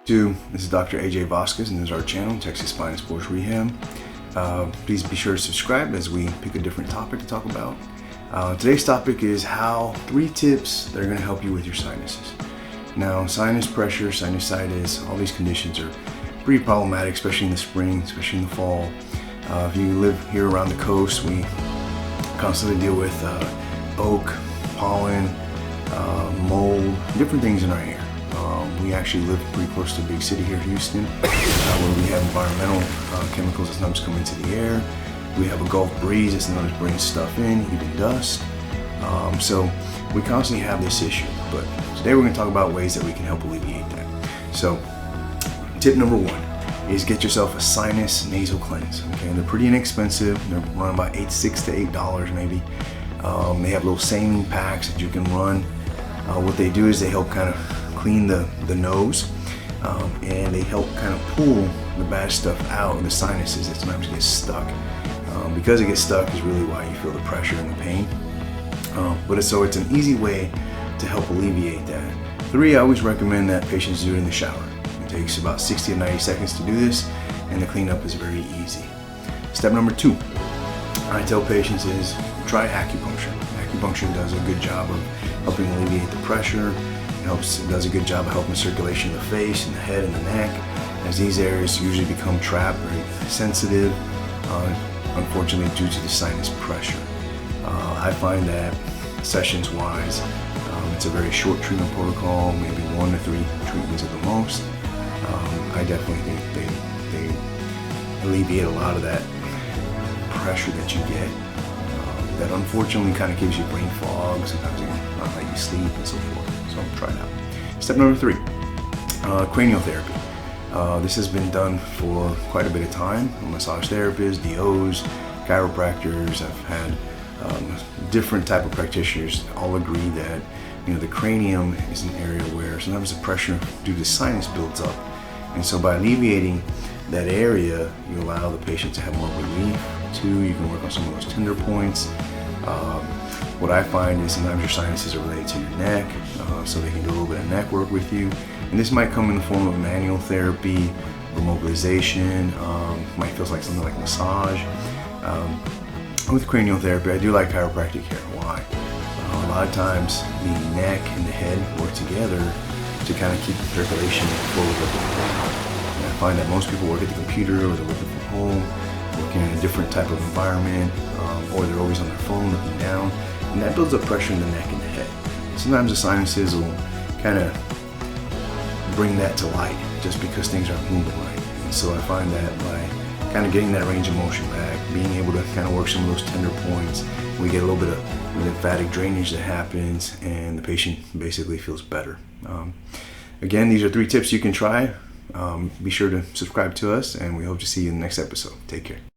This is Dr. AJ Vazquez, and this is our channel, Texas Spine and Sports Rehab. Please be sure to subscribe as we pick a different topic to talk about. Today's topic is 3 tips that are going to help you with your sinuses. Now, sinus pressure, sinusitis, all these conditions are pretty problematic, especially in the spring, especially in the fall. If you live here around the coast, we constantly deal with oak, pollen, mold, different things in our air. We actually live pretty close to League City here in Houston, where we have environmental chemicals that sometimes come into the air. We have a Gulf breeze that sometimes brings stuff in, even dust. So we constantly have this issue, but today we're going to talk about ways that we can help alleviate that. So tip number 1 is get yourself a sinus nasal cleanse. Okay, they're pretty inexpensive. They're running about $6 to $8 maybe. They have little saline packs that you can run. What they do is they help kind of clean the nose, and they help kind of pull the bad stuff out of the sinuses that sometimes get stuck. Because it gets stuck is really why you feel the pressure and the pain. So it's an easy way to help alleviate that. 3, I always recommend that patients do it in the shower. It takes about 60 to 90 seconds to do this, and the cleanup is very easy. Step number 2, I tell patients is try acupuncture. Acupuncture does a good job of helping alleviate the pressure. It does a good job of helping circulation in the face and the head and the neck, as these areas usually become trapped, very sensitive, unfortunately due to the sinus pressure. I find that sessions-wise, it's a very short treatment protocol, maybe 1 to 3 treatments at the most. I definitely think they alleviate a lot of that pressure that you get. That unfortunately kind of gives you brain fog, sometimes it can not let you sleep and so forth. So try it out. Step number 3, cranial therapy. This has been done for quite a bit of time. Massage therapists, DOs, chiropractors. I've had different type of practitioners all agree that the cranium is an area where sometimes the pressure due to sinus builds up, and so by alleviating that area, you allow the patient to have more relief. 2, you can work on some of those tender points. What I find is sometimes your sinuses are related to your neck, so they can do a little bit of neck work with you. And this might come in the form of manual therapy, remobilization, might feel like something like massage. With cranial therapy, I do like chiropractic care. Why? A lot of times the neck and the head work together to kind of keep the circulation flow of the body. And I find that most people work at the computer, or they're working from home, working in a different type of environment, or they're always on their phone looking down, and that builds up pressure in the neck and the head. Sometimes the sinuses will kind of bring that to light just because things aren't moving right. And so I find that by kind of getting that range of motion back, being able to kind of work some of those tender points, we get a little bit of lymphatic drainage that happens, and the patient basically feels better. Again, these are 3 tips you can try. Be sure to subscribe to us, and we hope to see you in the next episode. Take care.